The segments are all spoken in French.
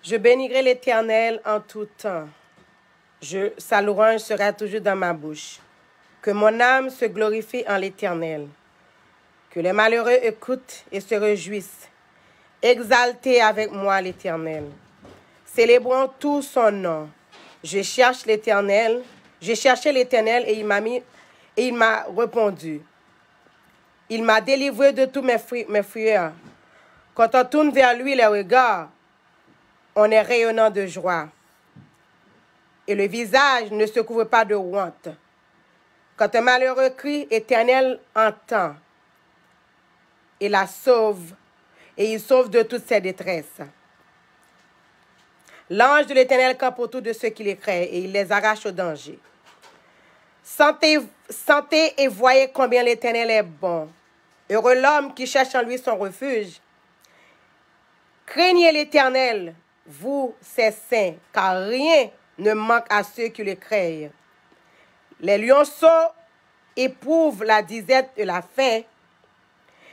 Je bénirai l'Éternel en tout temps. Sa louange sera toujours dans ma bouche. Que mon âme se glorifie en l'Éternel. Que les malheureux écoutent et se réjouissent. Exaltez avec moi l'Éternel. Célébrons tout son nom. Je cherche l'Éternel. J'ai cherché l'Éternel et il m'a répondu. Il m'a délivré de tous mes frayeurs. Quand on tourne vers lui les regards, on est rayonnant de joie. Et le visage ne se couvre pas de honte. Quand un malheureux crie, l'Éternel entend et la sauve, et il sauve de toutes ses détresses. L'ange de l'Éternel campe autour de ceux qui les craignent et il les arrache au danger. Sentez et voyez combien l'Éternel est bon. Heureux l'homme qui cherche en lui son refuge. Craignez l'Éternel, vous, ses saints, car rien ne manque à ceux qui le craignent. Les lionceaux éprouvent la disette et la faim,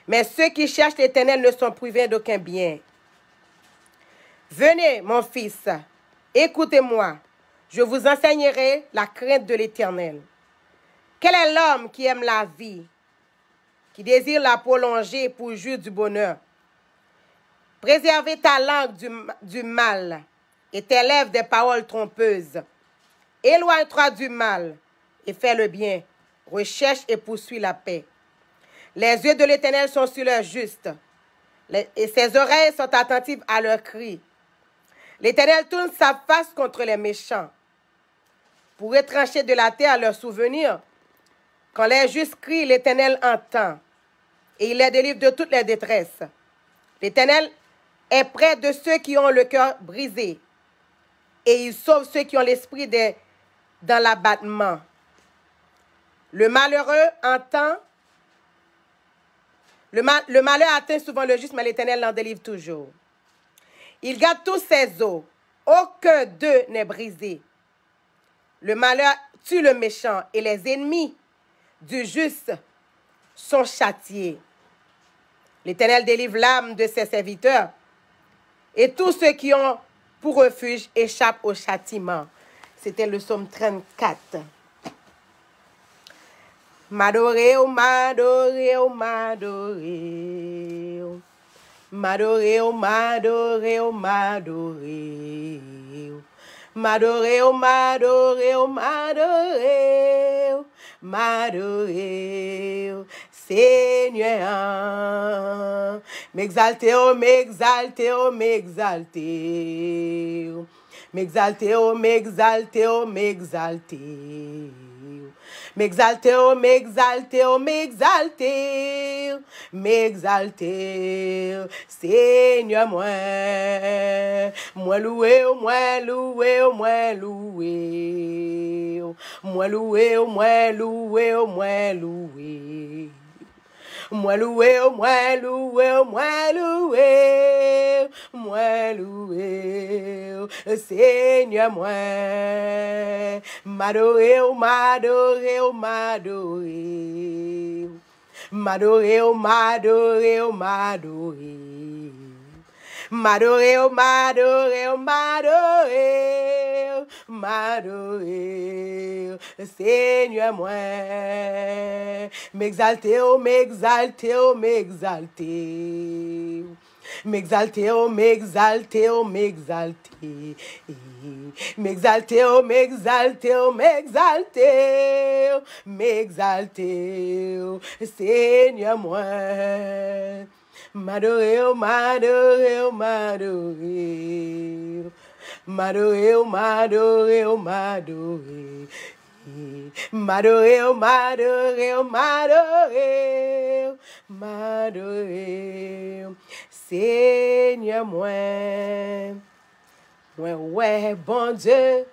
mais ceux qui cherchent l'Éternel ne sont privés d'aucun bien. Venez, mon fils, écoutez-moi, je vous enseignerai la crainte de l'Éternel. Quel est l'homme qui aime la vie, qui désire la prolonger pour jouir du bonheur? Préservez ta langue du mal et tes lèvres des paroles trompeuses. Éloigne-toi du mal et fais le bien. Recherche et poursuis la paix. Les yeux de l'Éternel sont sur leurs justes et ses oreilles sont attentives à leurs cris. L'Éternel tourne sa face contre les méchants pour retrancher de la terre leurs souvenirs. Quand les justes crient, l'Éternel entend et il les délivre de toutes les détresses. L'Éternel est près de ceux qui ont le cœur brisé et il sauve ceux qui ont l'esprit dans l'abattement. Le malheureux entend. Le malheur atteint souvent le juste, mais l'Éternel l'en délivre toujours. Il garde tous ses os. Aucun d'eux n'est brisé. Le malheur tue le méchant et les ennemis du juste sont châtiés. L'Éternel délivre l'âme de ses serviteurs et tous ceux qui ont pour refuge échappent au châtiment. C'était le psaume 34. M'adorer, oh, m'adorer, oh, m'adorer. M'adorer, oh, m'adorer, oh, m'adorer. M'adorer, oh, m'adorer, oh, m'adorer. M'adorer, oh, Seigneur. M'exalter, oh, m'exalter, oh, m'exalter. M'exalter, oh, m'exalter, oh, m'exalter. M'exalter, oh, m'exalter, oh, m'exalter, m'exalter, Seigneur, moi loué, oh, moi loué, oh, moi loué, moi loué, oh, moi loué, oh, moi loué. Moi loué, oh, moi loué, oh, moi loué, moi loué, oh, Seigneur, moi, m'adorer, oh, m'adorer, oh, m'adorer, m'adorer, oh, m'adorer, oh, m'adorer. M'adorer, oh, m'adorer, oh, m'adorer, m'adorer, Seigneur, moi, m'exalter, oh, m'exalter, oh, m'exalter, m'exalter, oh, m'exalter, oh, m'exalter, m'exalter, oh, m'exalter, oh, m'exalter, m'exalter, Seigneur, moi. M'adorer, oh, m'adorer, oh, m'adorer. M'adorer, oh, m'adorer, oh, m'adorer. M'adorer, oh, m'adorer, oh, m'adorer. M'adorer, Seigneur, moi. Ouais, bon Dieu,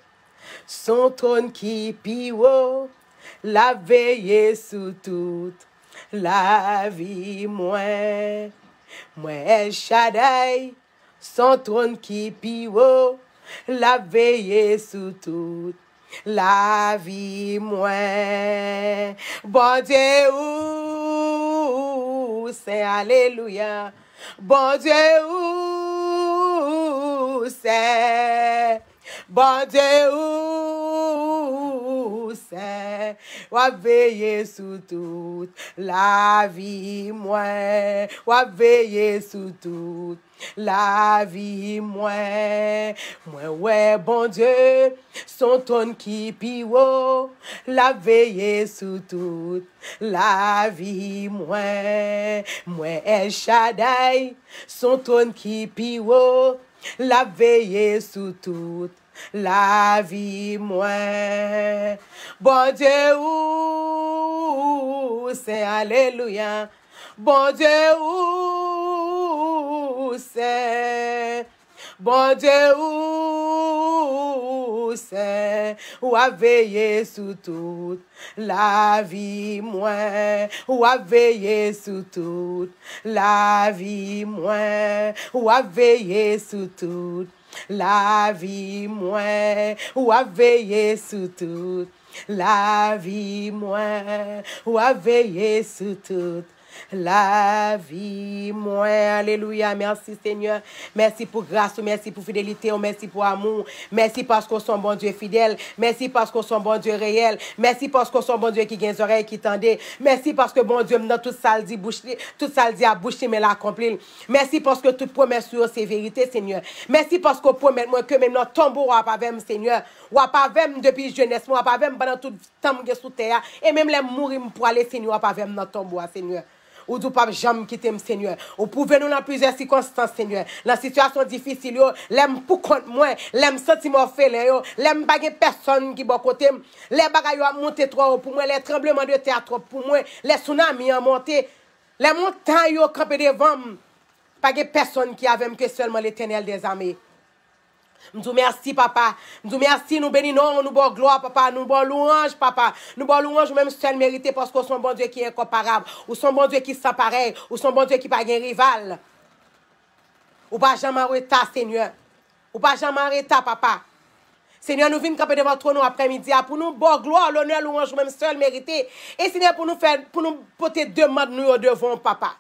son trône qui pio, la veille sous toute la vie, moi Shaddai, son trône qui pio, la veille sous toute la vie, moi. Bon Dieu, c'est alléluia. Bon Dieu, c'est? Bon Dieu, où c'est? Ou veiller sous toute la vie, moi. Ou veiller sous toute la vie, moi. Moi, ouais, bon Dieu, son ton qui pio, la veiller sous toute la vie, moi. Moi, El Shaddai, son ton qui pio, la veiller sous toute la vie, moi. Bon Dieu, où c'est? Alléluia. Bon Dieu, où c'est? Bon Dieu, où c'est? Ou a veillé sous toute la vie, moi. Ou a veillé sous toute la vie, moi. Ou a veillé sous toute la vie, moi. Ou a veillé sous toute la vie, moi. Ou a veillé sous toute la vie, moi. Alléluia. Merci Seigneur. Merci pour grâce, merci pour fidélité, merci pour amour. Merci parce qu'on sont bon Dieu fidèle. Merci parce qu'on sont bon Dieu réel. Merci parce qu'on sont bon Dieu qui gagne les oreilles, qui tendait. Merci parce que bon Dieu, dans toute salle dit bouche, toute salle dit à bouche, mais l'accomplit. Merci parce que toute promesse sur c'est vérité, Seigneur. Merci parce qu'on promet moi que même notre tombeau ou pas même, Seigneur. Ou pas même depuis jeunesse, ou pas même pendant tout temps que sous terre. Et même les mourir pour aller, Seigneur, pas même notre tombeau, Seigneur. Ou du pas jamais quitter Seigneur. Ou pouvez nous dans plusieurs circonstances, Seigneur. Dans situation difficile, l'aime pour compte moi, l'aime sentiment fait, l'aime pas personne qui bon côté, les bagailles ont monté trop pour moi, les tremblements de terre trop pour moi, les tsunamis ont monté, les montagnes ont campé devant, pas personne qui avait que seulement l'Éternel des armées. Nous merci, papa. Nous merci, nous bénissons, nous bon gloire, papa. Nous bon louange, papa. Nous bon louange, même seul mérité parce qu'on son bon Dieu qui est incomparable. Ou son bon Dieu qui sans pareil. Ou son bon Dieu qui pas un rival. Ou pas jamais arrêter, Seigneur. Ou pas jamais arrêter, papa. Seigneur, nous venons camper devant toi après-midi pour nous bon gloire, l'honneur, louange, même seul mérité. Et Seigneur, pour nous porter demande nous devant, papa.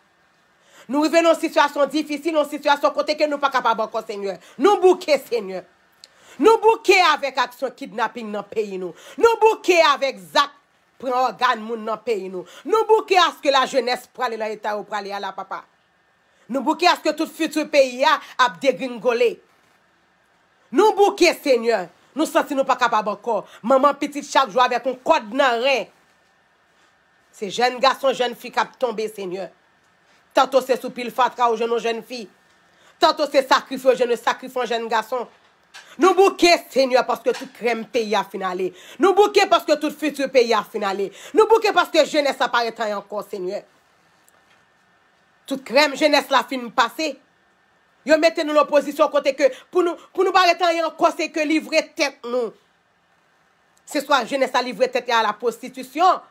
Nous revenons en situation difficile, en situation côté que nous pas capables encore, Seigneur. Nous bouquer, Seigneur. Nous bouquer avec action kidnapping dans le pays, nous. Nous bouquer avec Zach prend organe moun dans le pays, nous. Nous bouquer à ce que la jeunesse prenne dans l'état ou prenne à la papa. Nous bouquer à ce que tout futur pays a dégringolé. Nous bouquer, Seigneur. Nous sentons nous pas capables encore. Maman petite chaque jour avec un code dans rien. C'est jeunes garçons, jeunes filles qui ont tombé, Seigneur. Tantôt c'est sous pile fatra aux jeunes filles. Tantôt c'est sacrifice aux jeunes garçons. Nous bouquons, Seigneur, parce que tout crème pays a finalé. Nous bouquons parce que tout futur pays a finalé. Nous bouquons parce que jeunesse apparaît encore, Seigneur. Toute crème jeunesse la fin passée. Yo mettez nous l'opposition côté que pour nous paraître encore c'est que livrer tête nous. C'est soit jeunesse à livrer tête à la prostitution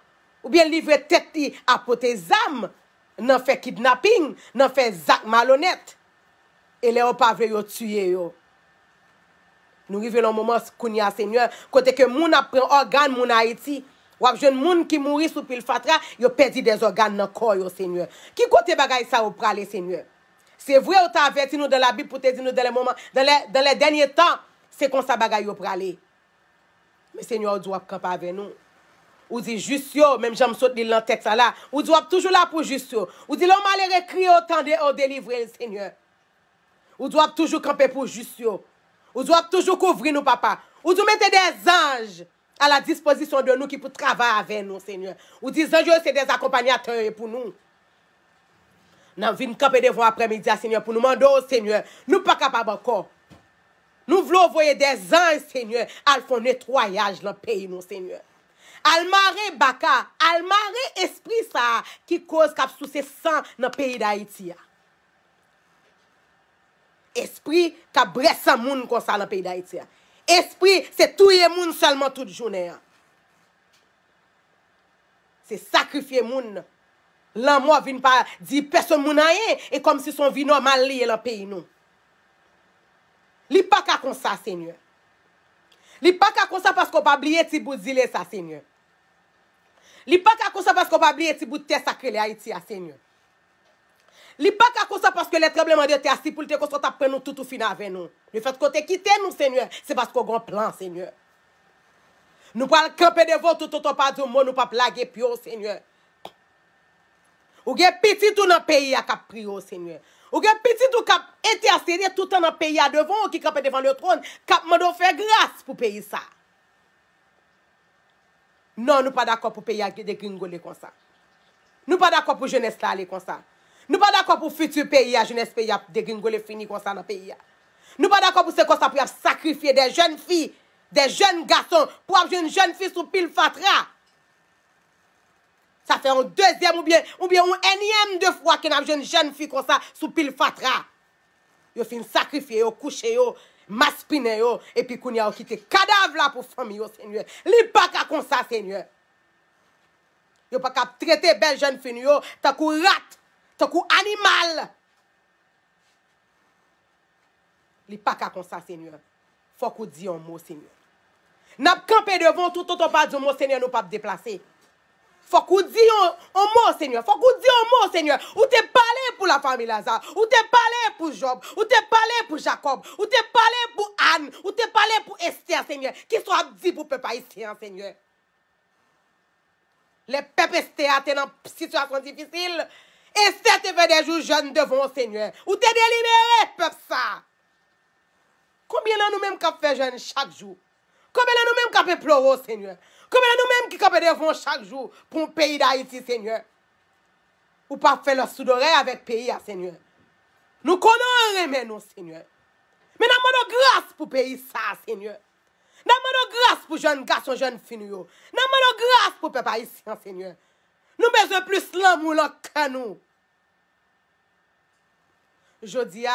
ou bien livrer tête à porter âmes. N'en fait kidnapping, n'en fait Zach malhonnête. Et les pas veut tuer yo. Nous arrivons au moment où nous Seigneur, côté que moun a pris organe moun Haïti, ou a jeune moun qui mourit sous pile fatra, yo perdu des organes dans corps yo Seigneur. Qui côté bagay ça ou pralé Seigneur? C'est vrai ou t'a averti nous dans la Bible pour te dire nous dans les moments dans les derniers temps, c'est comme ça bagay yo pralé. Mais Seigneur doit camper avec nous. Ou dit juste yo, même j'aime sauter dans texte là, ou doit toujours là pour juste yo. Ou dit l'homme malheureux crie autant de délivrer le Seigneur. Ou doit toujours camper pour juste yo. Ou doit toujours couvrir nous papa. Ou doit mettre des anges à la disposition de nous qui pour travailler avec nous Seigneur. Ou dit anges c'est des accompagnateurs pour nous. Nous venons camper devant après-midi Seigneur pour nous demander au Seigneur, nous pas capables encore. Nous voulons envoyer des anges Seigneur, à faire nettoyage dans le pays nous Seigneur. Almaré baka, almaré esprit ça qui cause cap sous ses sang dans le pays d'Haïti. Esprit qui bresse moun comme ça dans le pays d'Haïti. Esprit c'est tuer moun seulement toute journée. C'est sacrifier moun. L'amour vient pas dire personne moun rien et comme si son vie normale lié dans le pays nous. Li pas ka comme ça Seigneur. Li pas ka comme ça parce qu'on pas oublier ti bout dire ça Seigneur. Li pas ka comme ça parce qu'on pas oublier ti bout terre sacré Haïti Seigneur. Li pas qu'à ça parce que les tremblements de terre, si pour te construire, t'as pris nous tout fin avec nous. Le fait qu'on t'ait quitté nous, Seigneur, c'est parce qu'on a un plan, Seigneur. Nous pas camper devant tout pas de mot, nous pas plaguer pio, Seigneur. Ou gen petit tout dans le pays à cap prier, Seigneur. Ou gen petit tout cap intercéder tout dans le pays à devant qui camper devant le trône, cap mando faire grâce pour payer ça. Non, nous pas d'accord pour payer des gringoler comme ça. Nous pas d'accord pour jeunesse là aller comme ça. Nous pas d'accord pour futur pays à jeunesse pays à dégringoler fini comme ça dans le pays. Nous pas d'accord pour ce comme ça pour sacrifier des jeunes filles, des jeunes garçons pour avoir une jeune fille sous pile fatra. Ça fait un deuxième ou bien un énième de fois qu'on a une jeune fille comme ça sous pile fatra. Yo fin sacrifier, yo coucher, yo maspiner yo et puis qu'on y a quitté cadavre là pour famille yo, Seigneur. Li pas qu'à comme ça, Seigneur. Yo pas qu'à traiter belle jeune fille yo tant qu'on rat, tant qu'on animal. Li pas qu'à comme ça, Seigneur. Faut qu'on dise un mot, Seigneur. N'a campé devant tout autant pas de mot, Seigneur, nous pas déplacer. Faut qu'on dise un mot, Seigneur. Faut qu'on dise un mot, Seigneur. Ou t'es parlé pour la famille Lazare. Ou t'es parlé pour Job. Ou t'es parlé pour Jacob. Ou t'es parlé pour Anne. Ou t'es parlé pour Esther, Seigneur. Qui soit dit pour peuple haïtien, Seigneur. Les peuples Esther étaient dans une situation difficile. Esther te fait des jours jeunes devant, Seigneur. Ou t'es délibéré, peuple ça. Combien de nous-mêmes qui fait jeune chaque jour? Combien de nous-mêmes qui pleurer, Seigneur? Combien de nous-mêmes qui capent devant chaque jour pour le pays d'Haïti, Seigneur? Ou pas faire le sous-doré avec le pays, Seigneur? Nous connaissons mais nous, Seigneur. Mais nous demandons grâce pour le pays, ça, Seigneur. Nous demandons grâce pour jeunes garçons, jeunes filles. Nous demandons grâce pour le peuple haïtien, Seigneur. Nous avons besoin plus l'amour que nous. Je dis,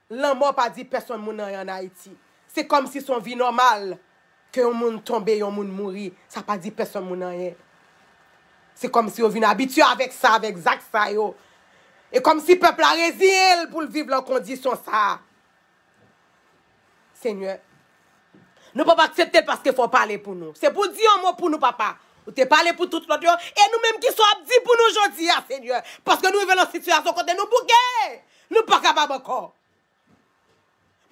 l'amour pas dit personne en Haïti. C'est comme si son vie normale. Que un monde tombe, un monde mourir, ça pas dit personne moun rien. C'est comme si on vient habitué avec ça, avec Zach ça yo. Et comme si peuple a résigné pour vivre en condition ça. Seigneur, nous ne pouvons pas accepter parce qu'il faut parler pour nous. C'est pour dire un mot pour nous, papa. Ou te parler pour tout l'autre. Et nous-mêmes qui sommes dit pour nous aujourd'hui, Seigneur. Parce que nous vivons dans une situation côté nous bouquets. Nous pas capables encore.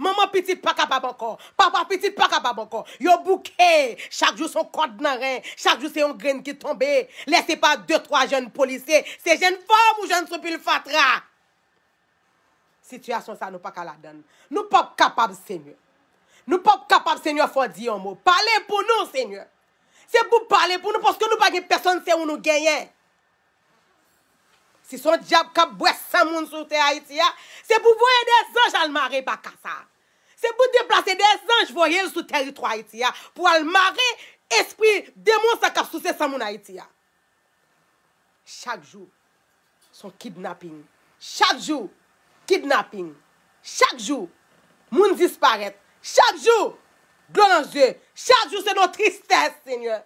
Maman petite pas capable encore. Papa petite pas capable encore. Yo bouquet. Chaque jour son code dans rien. Chaque jour c'est un grain qui tombe. Laissez pas 2-3 jeunes policiers. C'est jeunes femmes ou jeunes soupil fatra. Situation ça nous pas la donne. Nous pas capables, Seigneur. Nous pas capables, Seigneur, faut dire un mot. Parlez pour nous, Seigneur. C'est pour parler pour nous parce que nous pas personne c'est où nous gagnons. Si son diable qui boit 100 moun sur terre Haïti, c'est pour voir des anges à le marrer par ça. C'est pour déplacer des anges voyer sur le territoire Haïti pour le marrer esprit démon ça cap sous 100 moun Haïti. Chaque jour son kidnapping. Chaque jour kidnapping. Chaque jour moun disparaît. Chaque jour gloire en Dieu. Chaque jour c'est notre tristesse, Seigneur.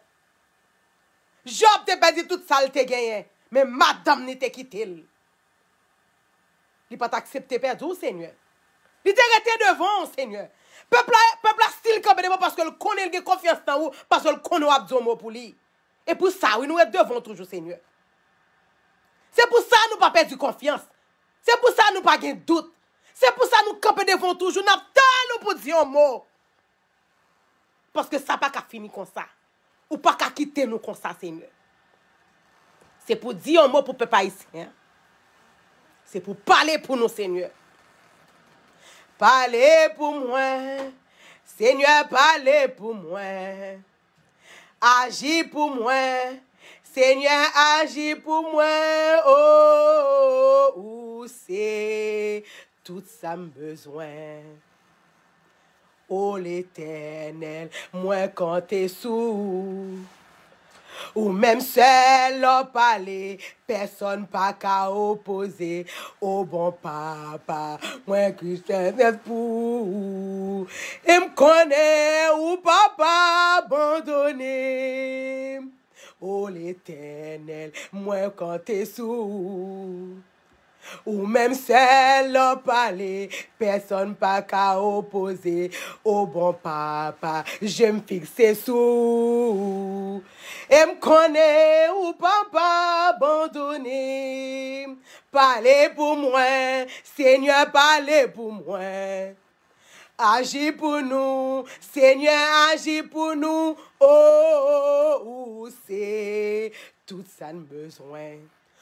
Job te perdu toute saleté gagné. Mais madame n'était quitté. Il n'a pas accepté perdre, Seigneur. Il était resté devant, Seigneur. Peuple a style comme devant parce que le connaît, il a confiance dans vous, parce que le connaît abdomo pour lui. Et pour ça, oui, nous sommes devant toujours, Seigneur. C'est pour ça que nous n'avons pas perdu confiance. C'est pour ça que nous n'avons pas de doute. C'est pour ça que nous campons devant toujours. Nous avons pour dire un mot. Parce que ça n'a pas fini comme ça. Ou pas qu'à quitter nous comme ça, Seigneur. C'est pour dire un mot pour le peuple haïtien. C'est pour parler pour nous, Seigneur. Parlez pour moi. Seigneur, parlez pour moi. Agis pour moi. Seigneur, agis pour moi. Oh, où c'est tout ça besoin. Oh, l'Éternel, moi quand t'es sous. Ou même seul au palais, personne pas qu'à opposer au bon papa, moi Christian pour et me connaît ou papa abandonné. Oh l'Éternel, moi quand t'es sous. Ou même seul en parler, personne pas qu'à opposer. Au bon papa, je me fixe sous. Et me connaît ou papa abandonné. Parlez pour moi, Seigneur, parlez pour moi. Agis pour nous, Seigneur, agis pour nous. Oh, c'est tout ça nous besoin.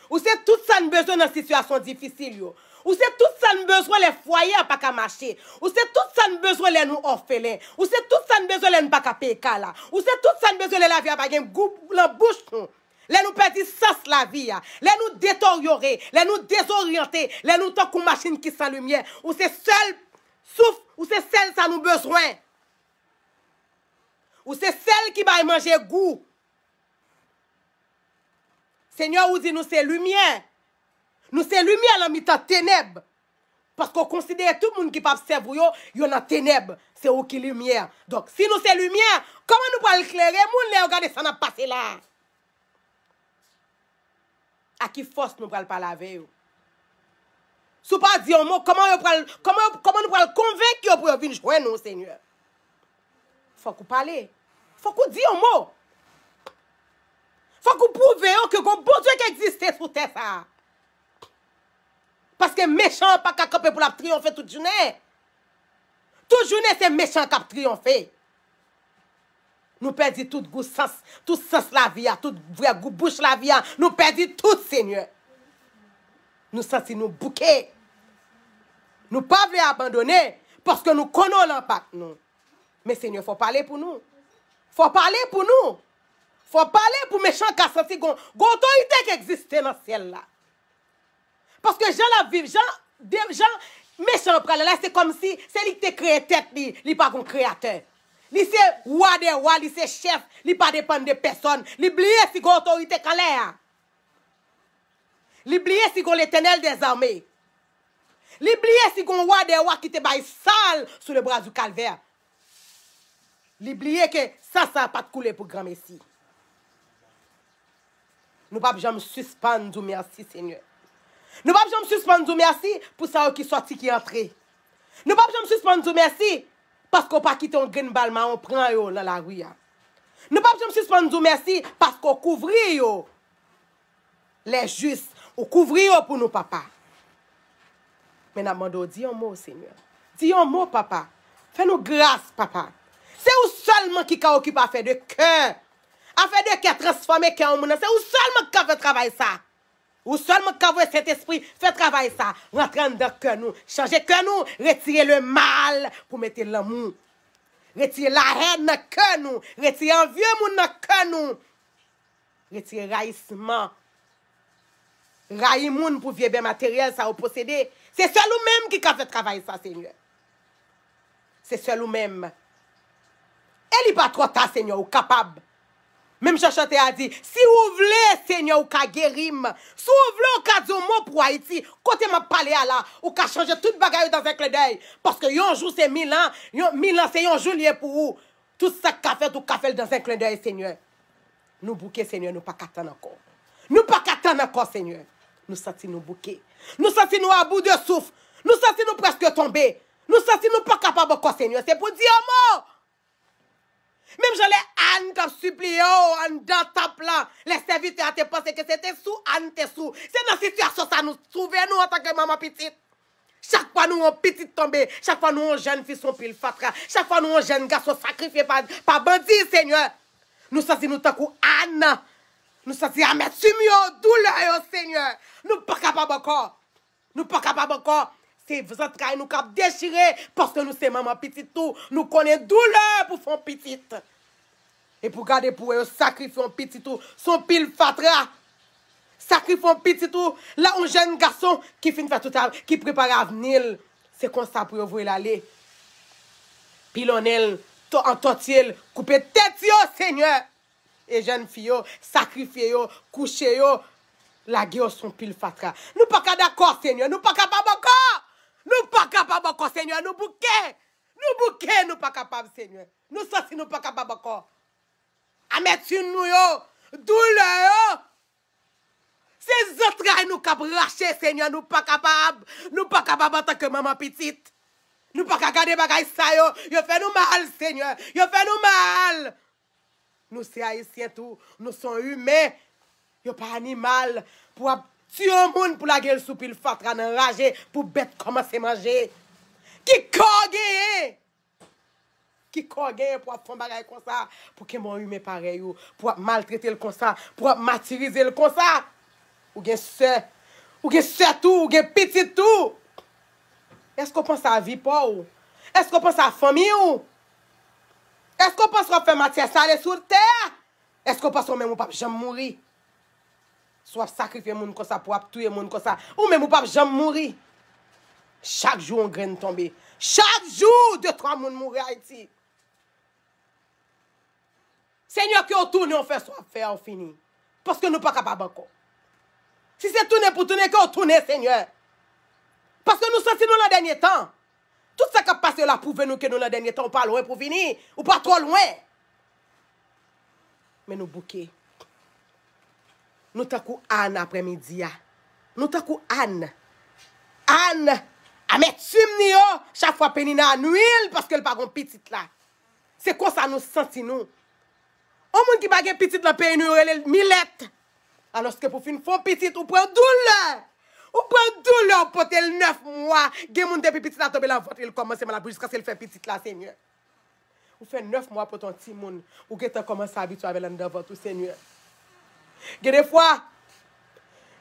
Ou c'est tout ça nous besoin dans une situation difficile. Ou c'est tout ça nous besoin les foyers pas qu'à marcher. Ou c'est tout ça nous besoin les nous orphelins. Ou c'est tout ça nous besoin les nous pas qu'à payer là. Ou c'est tout ça nous besoin les la vie à pas gain goût la bouche. Les nous perdre sens la vie. Les nous détériorer, les nous désorienter, les nous tant qu'une machine qui sans lumière. Ou c'est seul souffle, ou c'est celle ça nous besoin. Ou c'est celle qui va manger goût. Seigneur, vous dit nous c'est lumière. Nous c'est lumière dans mi-temps ténèbres. Parce qu'on considère tout le monde qui peut observer, il y a ténèbres. C'est où qui lumière. Donc, si nous c'est lumière, comment nous pouvons éclairer les gens? Regardez ça n'a passé là. À qui force nous pouvons pas laver? Si pas dire un mot, comment nous pouvons convaincre pour venir joindre nous, Seigneur? Faut qu'on parle. Faut qu'on dise un mot. Faut qu'on prouve que bon Dieu qui existe sur terre ça. Parce que méchant pas qu'à camper pour la triompher toute journée. Toute journée c'est méchant qui a triomphé. Nous perdons tout goût sens, tout sens la vie, tout vrai goût bouche la vie, nous perdons tout, Seigneur. Nous sentons nous bouquer. Nous pas voulons abandonner parce que nous connaissons l'impact nous. Mais Seigneur, faut parler pour nous. Faut parler pour nous. Faut parler pour méchants qui ont senti autorité qui existe dans le ciel là. Parce que Jean la vivent, Jean méchant là, c'est comme si c'est lui qui t'a créé tête, il pas un créateur. Lui c'est roi des rois, lui c'est chef, lui pas dépend de personne. L'oublier si gon autorité quand l'air. L'oublier si gon l'Éternel des armées. L'oublier si gon roi des rois qui te baille sale sous le bras du calvaire. L'oublier que ça pas de couler pour grand messie. Nous pas jamais suspendre du merci Seigneur. Nous pas jamais suspendre du merci pour ça qui sorti qui entré. Nous pas jamais suspendre du merci parce qu'on pas quitter un grain balle on prend yo dans la rue. Nous pas jamais suspendre du merci parce qu'on couvre yo les justes, on couvre yo pour nous papa. Mais n'a demandé dis un mot Seigneur. Dis un mot papa. Fais-nous grâce papa. C'est où seulement qui a occupé à faire de cœur. A fait de cœur transformer cœur en monde. C'est où seulement qui a fait travail ça. Ou seulement qui a fait cet esprit fait travail ça. Rentrer dans le cœur nous. Changer cœur nous. Retirer le mal pour mettre l'amour. Retirer la haine dans le cœur nous. Retirer envieux monde dans le cœur nous. Retirer raïssement. Raï moun pour vieux bien matériel ça au posséder. C'est seul ou même qui a fait travail ça Seigneur. C'est seul ou même. Elle n'est pas trop tard Seigneur ou capable. Même Chachante a dit, si vous voulez, Seigneur, ou ka guérim, si vous voulez, ou ka dire un mot pour Haïti, côté m'a parlé à là, ou ka changer toute bagaille dans un clin d'œil. Parce que yon jour c'est 1000 ans, 1000 ans c'est yon jour lié pour vous. Tout ça qu'a fait, ou ka fait dans un clin d'œil, Seigneur. Nous bouquets, Seigneur, nous pas qu'attendre encore. Nous pas qu'attendre encore, Seigneur. Nous sentons nous bouquets. Nous sentons nous à bout de souffle. Nous sentons nous presque tomber. Nous sentons nous pas capables encore, Seigneur. C'est pour dire un mot. Même je les Anne qui supplié, Anne dans ta plan. Les serviteurs te pensé que c'était sous Anne te sous. C'est dans cette situation ça nous trouve nous en tant que maman petite. Chaque fois nous on petite tombée, chaque fois nous on jeune fille son pile fatra, chaque fois nous on jeune garçon sacrifié par bandit Seigneur. Nous sentons nous tant que Anne. Nous sentons à mettre sur douleur Seigneur. Nous pas capable encore. Nous pas capable encore. C'est vous entrailles nous cap déchirer parce que nous c'est maman petite tout. Nous connaissons douleur pour faire petite. Et pour garder pour eux sacrifier un petit tout, son pile fatra. Sacrifier un petit tout, là un jeune garçon qui finit faire tout ça, qui prépare à venir. C'est comme ça pour ouvrir l'aller. Pilonnel, en tortille, couper tête yo Seigneur. Et jeune fille sacrifier yo, coucher yo, la guerre son pile fatra. Nous pas d'accord Seigneur, nous pas capable encore. Nous pas capable encore, Seigneur. Nous bouquets, nous pas capable, Seigneur. Nous sommes nous pas capable encore. À mettre sur nous, douleur, ces entrailles nous cap racher, Seigneur, nous pas capables en tant que maman petite. Nous pas capable de bagaille ça yo fait nous mal, Seigneur. Yo fait nous mal. Nous c'est haïtiens tout, nous sommes humains. Yo pas animal pour tuer un monde pour la gueule sous pile fatra enragé pour bête commencer manger. Qui cogne? Qui cogne pour faire bagaille comme ça pour que mon humain pareil pour maltraiter le comme ça, pour martyriser le comme ça. Ou gen sœur, ou gen sœur tout, ou gen petit tout. Est-ce qu'on pense à la vie pour? Est-ce qu'on pense à la famille ou? Est-ce qu'on pense qu'on fait matière salée sur terre? Est-ce qu'on pense qu'on même ou pas jamais mourir? Soit sacrifier moun comme ça pour tuer moun comme ça, ou même ou pas jamais mourir. Chaque jour on graine tomber. Chaque jour 2-3 moun mourir Haïti. Seigneur que on tourne on fait soit faire on fini. Parce que nous pas capable encore. Si c'est tourner pour tourner qu'on tourne Seigneur. Parce que nous sentons dans le dernier temps. Tout ça qui a passé là prouve nous que nous dans le dernier temps, on pas loin pour finir. Ou pas trop loin. Mais nous bouquets. Nous t'accou Anne après-midi. Nous t'accou Anne. Anne, à mettre sumnio chaque fois pénina à nuit parce qu'elle pas gon petite là. C'est quoi ça nous senti nous? On monde qui pas gen petite dans pays nous elle millette. Alors que pour finir font petite ou prend douleur. Ou prend douleur pour tel 9 mois, gen moun depuis petite là tomber la ventre il commence mal jusqu'à ce qu'elle fait petite là Seigneur. Ou fait 9 mois pour ton petit monde ou que tu commences à habituer avec l'en ventre Seigneur. Gen des fois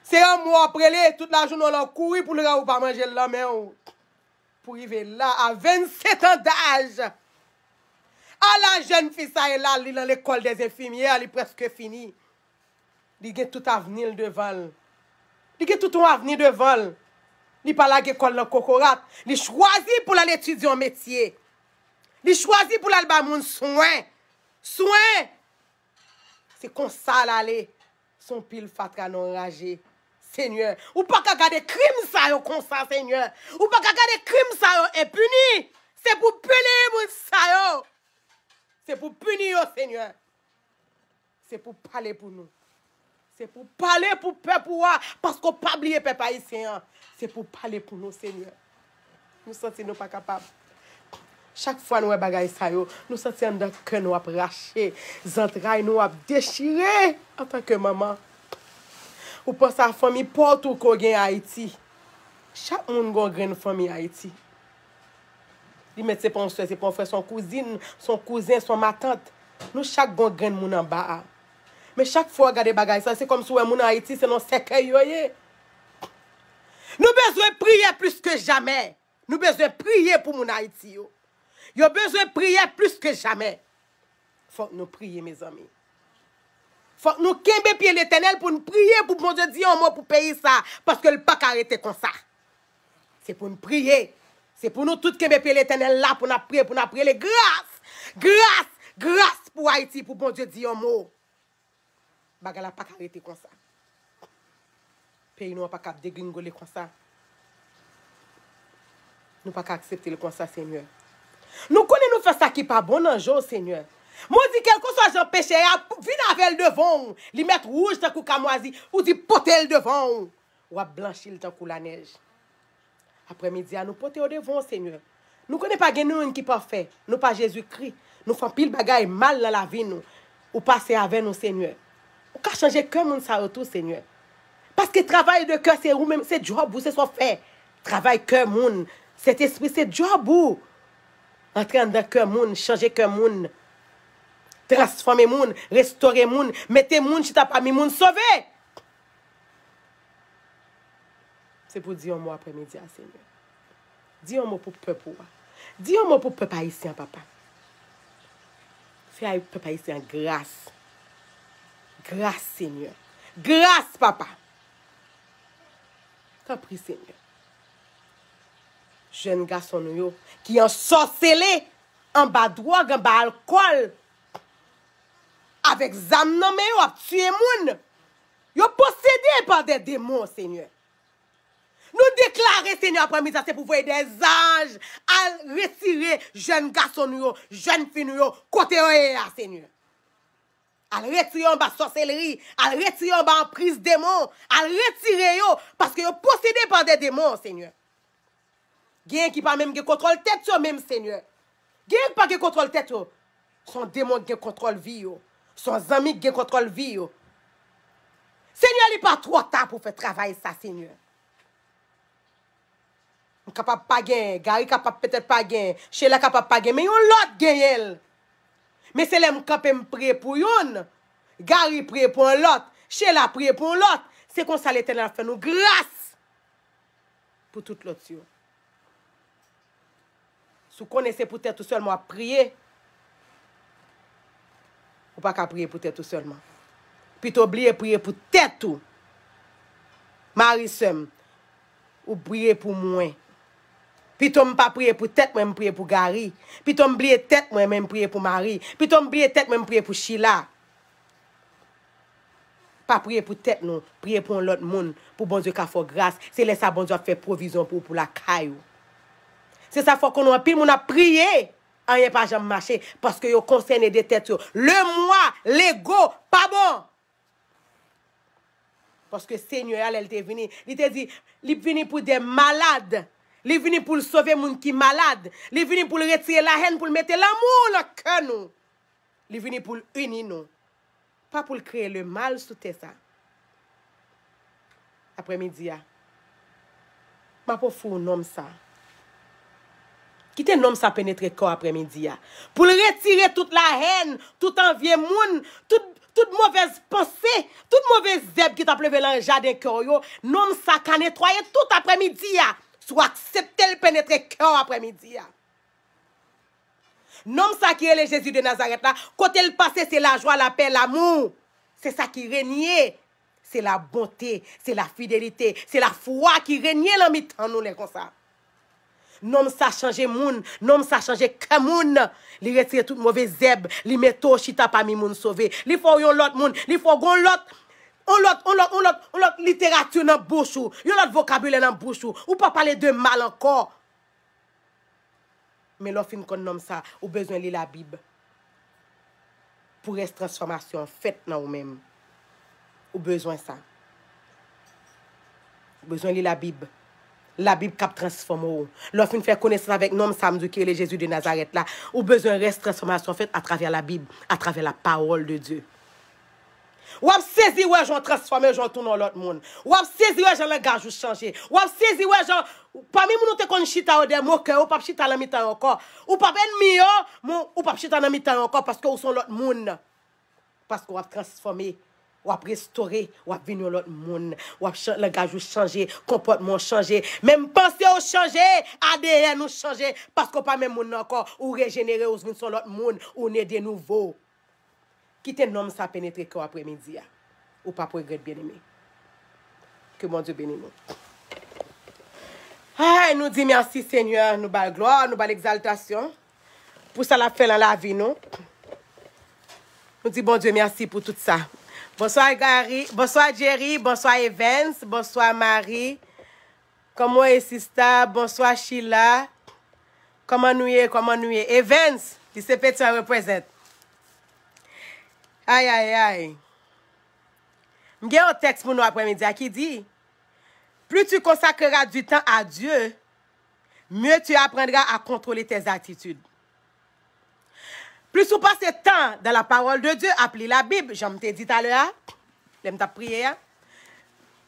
c'est un mois après les toute la journée on courir pour le ou pas manger là mais pour arriver là à 27 ans d'âge. À la jeune fille ça est là dans l'école des infirmières, elle est presque finie. Il a tout avenir devant. Il a tout un avenir devant. Il pas la école dans cocorat, il choisi pour aller étudier un métier. Il choisi pour aller ba moun soin. Soin. C'est comme ça l'aller. Son pile fatra non enragé. Seigneur, ou pas qu'à garder crime ça yo comme ça Seigneur. Ou pas qu'à garder crime ça yo impuni. C'est pour punir moun ça yo. C'est pour punir yo Seigneur. C'est pour parler pour nous. C'est pour parler pour peuple parce qu'on pas oublier peuple haïtien. C'est pour parler pour nous Seigneur. Nous sentons nous pas capables. Chaque fois nous bagaille ça yo, nous sentons que nous a raché, entrailles nous a déchiré en tant que maman. Ou pense à la famille partout qu'on gagne Haïti. Chaque monde a une famille Haïti. Il met ses parents, c'est pas frère, son cousine, son cousin, son ma tante. Nous chaque gon gagne moun en bas. Mais chaque fois regarder bagaille ça, c'est comme si moun en Haïti c'est non cercueil yoye. Nous besoin prier plus que jamais. Nous besoin prier pour moun Haïti yo. Yo besoin prier plus que jamais. Faut que nous prier mes amis. Faut que nous kembe pied l'Éternel pour nous prier pour mon Dieu dire un mot pour payer ça parce que le pas arrêter comme ça. C'est pour nous prier. C'est pour nous tous kembe pied l'Éternel là pour nous prier les grâce pour Haïti pour mon Dieu dire un mot. Bagala pas arrêter comme ça. Pays nous pas cap dégringoler comme ça. Nous pas accepter le comme ça Seigneur. Nous connaissons nous faire ça qui pas bon dans jour Seigneur. Moi dis quelque chose j'en péché vinn avec le devant, li mettre rouge tant que camoisi ou dit porter le devant ou a blanchir tant que la neige. Après-midi nous porter au devant Seigneur. Nous connaissons pas gen nous qui parfait, nous pas Jésus-Christ. Nous faisons pile bagaille mal dans la vie nous ou passer avec nous Seigneur. Ou ka changer cœur moun ça retour Seigneur. Parce que travail de cœur c'est ou même c'est job ou c'est soit fait. Travail cœur moun, cet esprit c'est job ou entrer dans cœur moun, changer cœur moun. Transformer moun, restaurer moun, mettez moun si t'as pas mis moun sauvé. C'est pour dire un mot après-midi à Seigneur. Dis un mot pour peuple. Dis un mot pour peuple haïtien papa. Fais à peuple haïtien grâce. Grâce Seigneur. Grâce papa. T'en prie Seigneur. Jeune garçon yo qui en sorcelé en bas drogue, en bas alcool. Avec zam nan men yo a tué moun. Yo possédé par des démons, Seigneur. Nous déclarer, Seigneur, après-midi, c'est pour voir des anges à retirer jeunes garçons, jeunes filles, côté Seigneur. al retire en bas sorcellerie, al retire en bas en prise démon, al retire yo, parce que yo possédé par des démons, Seigneur. Gen qui pas même qui contrôle tête yo même, Seigneur. Gen pas qui contrôle tête yo. Son démon qui contrôle vie yo. Son ami qui contrôle vie yo. Seigneur, il n'est pas trop tard pour faire travail ça, Seigneur. On capable pas gagner, Gary capable peut-être pas gagner, Sheila capable pas gagner, mais yon l'autre gagne. Mais c'est l'aime capé me prier pour yon. Gary prier pour l'autre, Sheila prier pour l'autre. C'est comme ça l'Éternel fait nous grâce pour tout l'autre. Si vous connaissez peut-être tout seulement à prier, ou pas qu'à prier peut-être tout seulement. Puis t'oublier prier pour tête tout. Marie-Sem, ou prier pour moi. Puis tu pas prier pour tête, moi, prier pour Gary. Puis tu oublier tête, moi, même prier pour Marie. Puis tu oublier tête, même prier pour Sheila. Pas prier pour tête, non. Prier pour l'autre monde, pour bon Dieu qui a fait grâce. C'est là ça bon Dieu fait provision pour la caillou. C'est ça faut qu'on a pile, on a prié. Rien pas jamais marché parce que yo concerne des têtes. Le moi, l'ego, pas bon. Parce que Seigneur, elle était venu. Il te dit, il est venu pour des malades. Il est venu pour sauver les gens qui sont malades. Il est venu pour retirer la haine, pour mettre l'amour dans le cœur. Nous. Il est venu pour unir nous. Pas pour créer le mal sous ça. Après-midi, je vais faire un homme ça. Quitte un homme ça pénétrer le corps après-midi. Pour retirer toute la haine, toute envie, toute mauvaise pensée, toute mauvaise zèbre qui t'a pleuvé dans le jardin cœur. L'homme ça a nettoyé tout après-midi. Soit accepter le pénétrer cœur après-midi. Nom ça qui est le Jésus de Nazareth là, côté le passé c'est la joie, la paix, l'amour. C'est ça qui régnait. C'est la bonté, c'est la fidélité, c'est la foi qui régnait dans mi-temps nous les comme ça. Nom ça changé moun, nom ça changé kamoun. Li retire toute mauvaise zèbre, li metto chita parmi moun sauvé. Li faut yon l'autre moun, li faut gon l'autre on l'autre littérature dans bouche ou, yon l'autre vocabulaire dans bouche ou pas parler de mal encore. Mais l'offre fin kon nom ça, ou besoin de lire la Bible. Pour rester transformation faite dans vous-même. Ou besoin ça. Besoin de lire la Bible. La Bible cap transforme. L'offre fin faire connaissance avec nom samedi qui est le Jésus de Nazareth là. Ou besoin de rester transformation faite à travers la Bible, à travers la parole de Dieu. Ou ap saisi ouais j'en transformer j'en tourne l'autre monde. Ou ap saisi ouais j'en langage ou changer. Ou ap saisi ouais j'en parmi moun te kon chita ou des moqueur ou pas chita dans mi-temps encore. Ou pas ennemi ou pas chita dans mi-temps encore parce que ou sont l'autre monde. Parce qu'on va transformer, ou ap restaurer, ou ap venir l'autre monde. Ou ap langage ou changer, comportement changer, même pensée ou changer, ADN ou changer parce qu'on pas même monde encore ou régénérer ou venir sur l'autre monde ou né de nouveau. Quitte un homme ça pénétrer qu'au après-midi. Ou pas pour regret bien-aimé. Que mon Dieu bénisse nous. Ah, nous dit merci Seigneur, nous bal gloire, nous bal exaltation. Pour ça la fait dans la vie nous. Nous dit bon Dieu merci pour tout ça. Bonsoir Gary, bonsoir Jerry, bonsoir Evans, bonsoir Marie. Comment est Sista, bonsoir Sheila. Comment nous est, Evans, qui se fait ça représente. Aïe, aïe, aïe. J'ai un texte pour nous après-midi qui dit, plus tu consacreras du temps à Dieu, mieux tu apprendras à contrôler tes attitudes. Plus tu passes de temps dans la parole de Dieu, appelez la Bible, j'en t'ai dit tout à l'heure, je t'ai prié.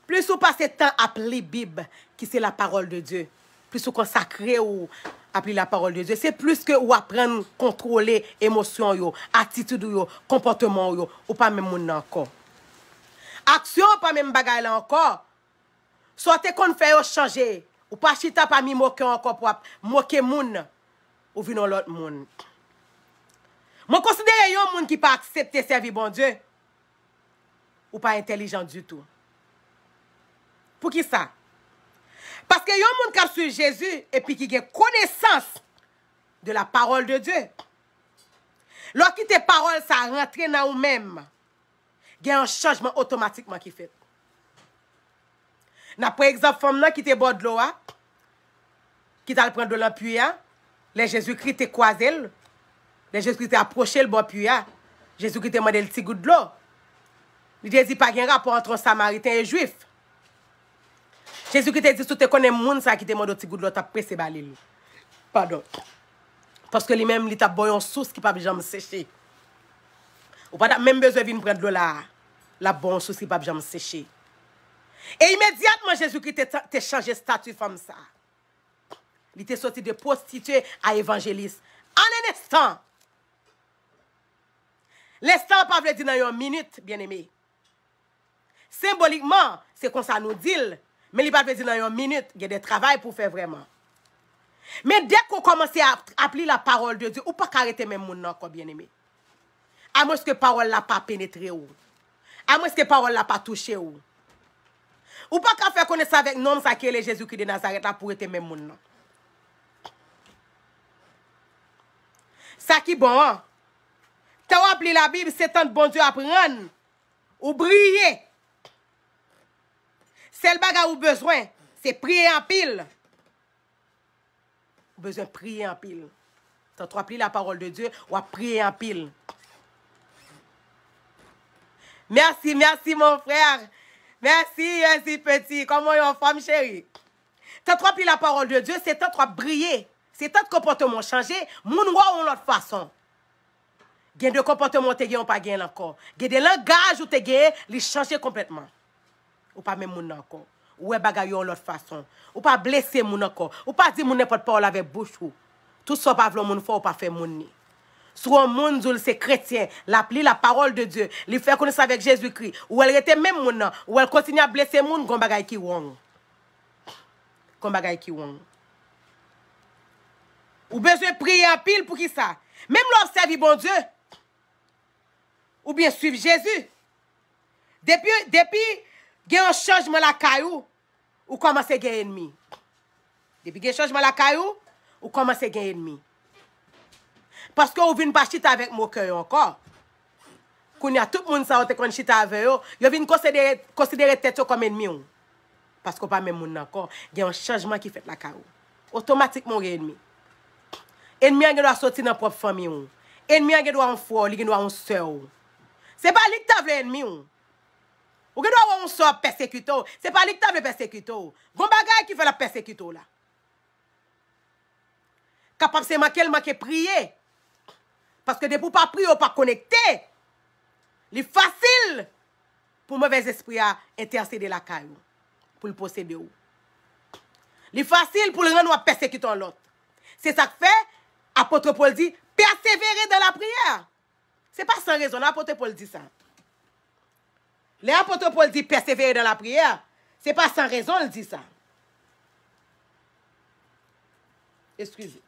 Plus tu passes de temps à appeler la Bible, qui c'est la parole de Dieu, plus tu consacres ou appeler la parole de Dieu, c'est plus que ou apprendre à contrôler émotion yo, attitude yo, comportement yo, ou pas même moun encore. Action pas même bagay là encore. Soit te kon fait yo changer, ou pas chita pas mi moquer encore pour moquer moun ou vinn l'autre moun. Moi considère yon moun qui pas accepter servir bon Dieu ou pas intelligent du tout. Pour qui ça? Parce que yon moun qui suit Jésus et puis qui a connaissance de la parole de Dieu. Lorsque tes paroles ça rentre dans ou même, il y a un changement automatiquement qui fait. N'a par exemple femme qui te bord de l'eau, qui t'a prendre de l'appui, les Jésus-Christ te croisé, les Jésus-Christ te approché le bord puya. Jésus-Christ te demandé le petit goût de l'eau. Il dit pas un rapport entre un samaritain et un juif. Jésus-Christ te dit, si tu connais moun ça qui te demande le petit goût de l'eau, tu as pressé balil. Pardon. Parce que lui-même, il t'a boyon source qui pas jamais sécher. Ou pas même besoin de prendre de l'eau là. La bonne source qui pas jamais sécher. Et immédiatement, Jésus-Christ t'a changé statut femme ça. Il était sorti de prostituée à évangéliste. En un instant. L'instant pas veut dire dans une minute, bien aimé. Symboliquement, c'est comme ça nous dit. Mais il pas veut dire dans une minute. Il y a des travail pour faire vraiment. Mais dès qu'on commence à appeler la parole de Dieu, ou pas arrêter même mon encore, bien aimé. À moins que la parole n'a pas pénétré ou. À moins que la parole n'a pas touché ou. Ou pas qu'à faire connaître avec nom ça qui est Jésus-Christ de Nazareth là pour être même mon nom. Ça qui bon, hein? Tu as appelé la Bible, c'est tant de bon Dieu à prendre. Ou briller. C'est le bagage ou besoin. C'est prier en pile. Besoin de prier en pile. Tu as appelé la parole de Dieu ou à prier en pile. Merci, merci mon frère. Merci, merci petit. Comment est-ce femme chérie? Tu as appelé la parole de Dieu, c'est tant de briller. C'est tant de comportement changer. Moun wa ou l'autre façon. Gen de comportement te gen ou pas gen encore. Gen de langage ou te gen, li changer complètement. Ou pas même moun encore. Ou bagay yon l'autre façon. Ou pas blesser moun encore. Ou pas dire moun n'importe parole avec bouche ou. Tout ça pas vle moun fò ou pas fait moun ni. Soit moun zoul c'est chrétien, l'appli la parole de Dieu, li fait connaître avec Jésus-Christ. Ou elle était même moun nan, ou elle continue à blesser moun gon bagay ki wong. Gon bagay ki wong. Ou besoin prier en pile pour qui ça? Même l'observer bon Dieu. Ou bien suivre Jésus. Depuis qu'il y a un changement la caillou, ou commencez à gagner ennemi. Depuis qu'il y a un changement la caillou, ou commencez à gagner ennemi. Parce que vous venez pas chita avec mon cœur encore. Quand il y a tout le monde qui a chita avec eux, vous venez considérer tête comme ennemi. Parce que pas même monde encore. Il y a un changement qui fait la caillou. Automatiquement, il y a ennemi. Ennemi doit sortir dans la propre famille. Ennemi doit avoir un frère, il doit avoir un soeur. Ce n'est pas lui qui t'a ennemi. Ou doit avoir un soeur persécuteur. Ce n'est pas lui qui t'a persécuteur. Gon bagay qui fait la persécuteur là. Capable c'est manquer prier. Parce que depuis pas prier ou pas connecter, c'est facile pour mauvais esprit à intercéder la caillou pour le posséder ou. C'est facile pour le rendre persécutant l'autre. C'est ça que fait apôtre Paul dit persévérer dans la prière. C'est pas sans raison, l'apôtre Paul dit ça. L'apôtre Paul dit persévérer dans la prière, c'est pas sans raison il dit ça. Excusez.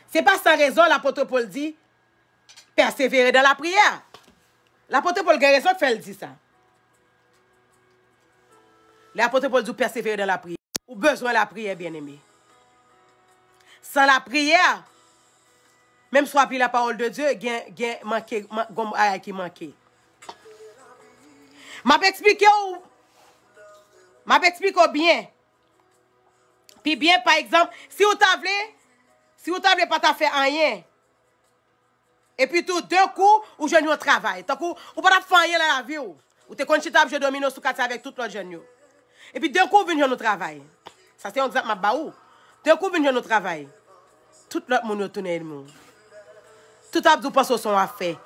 C'est pas sans raison l'apôtre Paul dit persévérer dans la prière. L'apôtre Paul a raison de faire dit ça. L'apôtre Paul dit persévérer dans la prière. Ou besoin de la prière, bien-aimé. Sans la prière, même si on appuie la parole de Dieu, il y a manqué, qui manque. M'a expliqué bien. Puis bien, par exemple, si vous t'avez pas fait rien, et puis tout, d'un coup, ou jeune au travail. D'un coup, ou pas faire rien dans la vie. Ou te conchita je domino sous quartier avec tout l'autre jeune. Et puis d'un coup, vous venez au travail. Ça c'est un exemple ma baou. D'un coup, vous venez au travail. Tout l'autre monde retourne le monde. Tout abdou pense son affaire.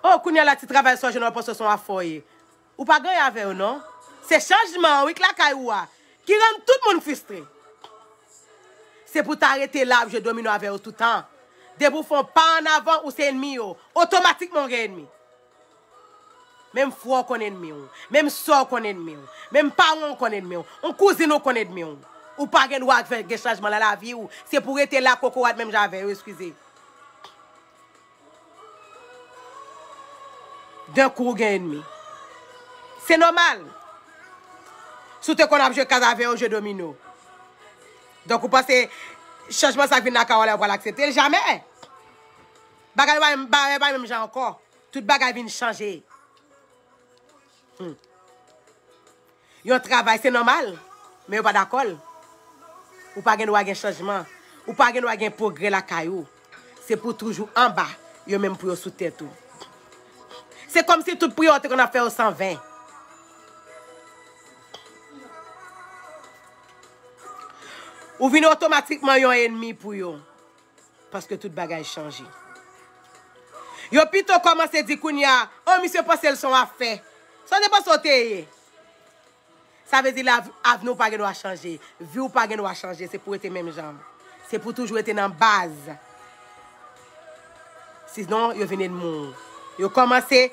Oh, quand y a la petite travail soit je ne pense son affaire. Ou pas gagner avec eux non? C'est changement oui la cailloua qui rend tout le monde frustré. C'est pour t'arrêter là, je domine avec eux tout le temps. Des vous font pas en avant ou c'est ennemi automatiquement ennemi. Même frère qu'on ennemi, même soeur qu'on ennemi, même parents qu'on ennemi, on cousine qu'on ennemi. Ou pas gen droit faire des changements dans la vie ou c'est pour être là coco même j'avais excusez. D'un coup gen ennemi. C'est normal. Surtout qu'on a joué cas avec un jeu domino. Donc vous pensez changement ça vient dans la pour l'accepter jamais. Bagay pas même gens encore. Tout bagay vient changer. Yon travail c'est normal, mais vous pas d'accord. Ou pas gen droit gen changement. Ou pas gen progrès la caillou. C'est pour toujours en bas, yo même pour sous tête tout. C'est comme si toute prière qu'on a fait au 120. Ou vient automatiquement un ennemi pour yo. Parce que tout bagage changé. Yo plutôt commencé dire kounya, oh monsieur pense le son à faire. Ça n'est pas sauter. Ça veut dire l'avenir pas doit changer, vie pas doit changer, c'est pour être même genre. C'est pour toujours être dans base. Sinon, yo venez de mourir. Yo commencé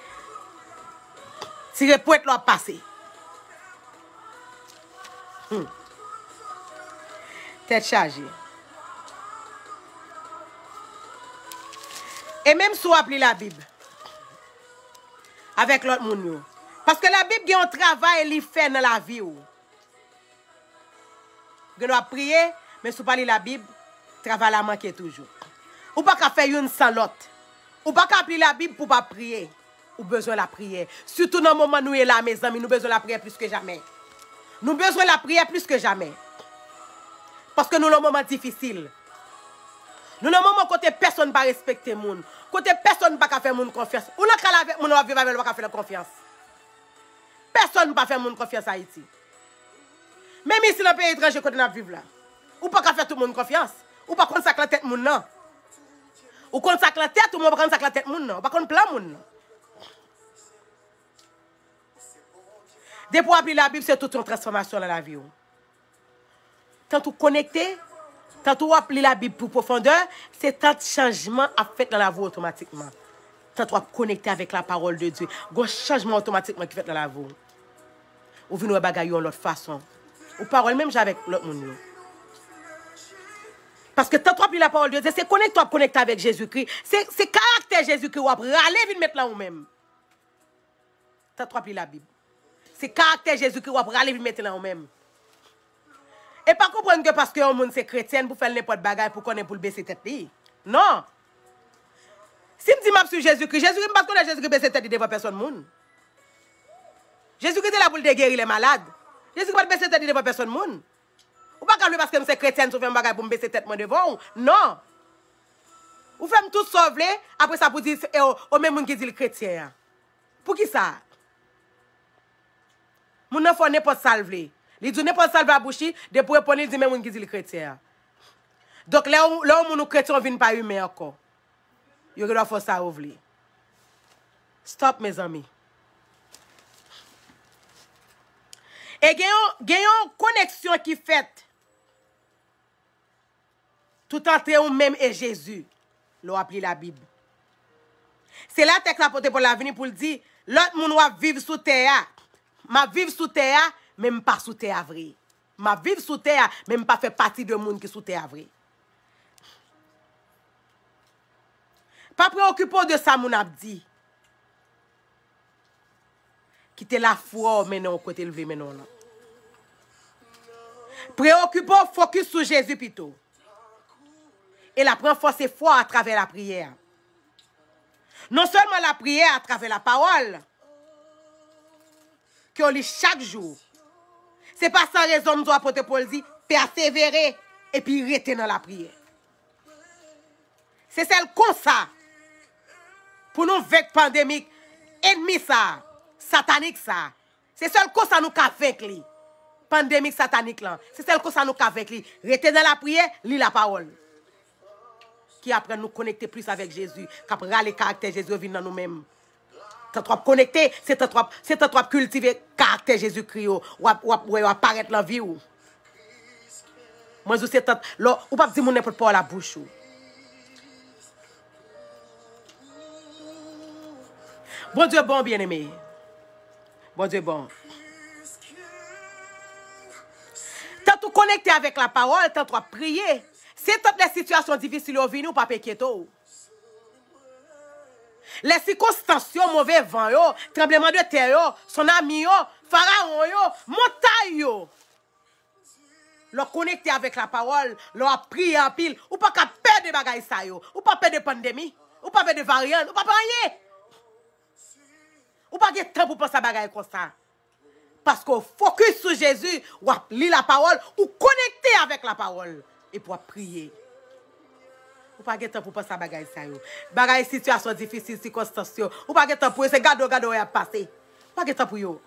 tirer pour être là passer. Tête chargée. Et même si vous appelez la Bible, avec l'autre monde, parce que la Bible, il y a un travail qu'il fait dans la vie. Vous doit prier, mais si vous parlez la Bible, le travail la manque toujours. Ou pas qu'à faire une sans l'autre. Ou pas qu'à appeler la Bible pour pas prier. Ou besoin de la prière. Surtout dans le moment où nous sommes là, mes amis, nous besoin de la prière plus que jamais. Nous besoin de la prière plus que jamais. Parce que nous sommes dans un moment difficile. Nous sommes dans un moment côté personne ne va respecter les gens. Côté personne ne va faire confiance. Ou là, quand avec mon vivre avec pas faire confiance. Personne ne va faire confiance à Haïti. Même ici, dans le pays étranger, quand on vivre là. Ou pas faire tout le monde confiance. Ou pas consacrer la tête moun non. Ou consacrer la tête, ou pas consacrer la tête moun non. Ou pas qu'on plan moun non. Depuis appeler la Bible, c'est toute une transformation dans la vie. Tant tout connecté, tant tout appeler la Bible pour profondeur, c'est tant de changements à faire dans la vie automatiquement. Tant tout connecté avec la parole de Dieu, il y a un changement automatiquement qui fait dans la vie. Ou venez bagailler de l'autre façon. Ou parole même avec l'autre monde. Parce que tant tu la parole de Dieu, c'est connecté avec Jésus-Christ. C'est caractère Jésus-Christ ou après aller vite mettre là ou même. Tant tu la Bible. C'est caractère Jésus-Christ ou après aller vite mettre là ou même. Et pas comprendre que parce que un monde c'est chrétien pour faire n'importe bagaille pour connaître pour le baisser tête. Non. Si me dit m'a sur Jésus-Christ, Jésus-Christ pas connaître Jésus-Christ baisser tête devant personne monde. Jésus-Christ est là pour guérir les malades. Jésus-Christ pas baisser tête devant personne monde. Ou pas parce que je suis chrétien, je fais un bagage pour me baisser tête devant. Non. Ou faites tout sauver, après ça pour dire au même monde qui dit le chrétien. Pour qui ça? Mon enfant n'est pas salvé. Il dit n'est pas salvé à bouchi, de pour répondre, il dit même monde qui dit le chrétien. Donc là où mon chrétien ne vient pas humain encore. Il doit faire ça ouvrir. Stop mes amis. Et il y a une connexion qui fait. Tout entre ou même et Jésus. L'on appelé la Bible. C'est là que l'apôtre pour l'avenir pour le dire, l'autre monde va vivre sous terre. Ma vivre sous terre, même pas sous terre vrai. Ma vivre sous terre, même pas fait partie de monde qui sous terre vrai. Pas préoccupé de ça mon abdi. Quitter la foi maintenant côté levé maintenant là. Préoccupé focus sur Jésus plutôt. Et la prend force et foi à travers la prière. Non seulement la prière à travers la parole, qu'on lit chaque jour. C'est pas sans raison, nous apôtre Paul dit, persévérer et puis rester dans la prière. C'est celle comme ça. Pour nous vaincre pandémique, ennemi ça, satanique ça. C'est celle comme ça nous qu'a vaincre lui. Pandémique satanique là. C'est celle comme ça nous qu'a vaincre lui. Rester dans la prière, lis la parole. Qui apprend nous connecter plus avec Jésus, qu'après les caractères Jésus viennent dans nous-mêmes. T'as trop connecté, c'est trop cultiver caractère Jésus-Christ ou apparaître dans la vie ou. Moi je sais ou pas dire mon n'importe pas la bouche. Bon Dieu bon bien-aimé. Bon Dieu bon. T'as tout connecté avec la parole, t'as trop prier. C'est toutes les situations difficiles au venu ou pas péqueto. Les circonstances, mauvais vent, tremblement de terre, son ami, pharaon, montagne. Le connecter avec la parole, leur prier en pile, ou pas qu'à perdre de bagailles ça yo, ou pas perdre de pandémie, ou pas perdre de variante, ou pas rien. Ou pas de temps pour penser à bagaille comme ça. Parce qu'on focus sur Jésus, ou lire la parole, ou connecter avec la parole. Et pour prier. Ou pas de temps pour penser à bagay ça yo. Bagay situation difficile, circonstance yo. Ou pas de temps pour c'est gado y a passé. Pas de temps pour yo.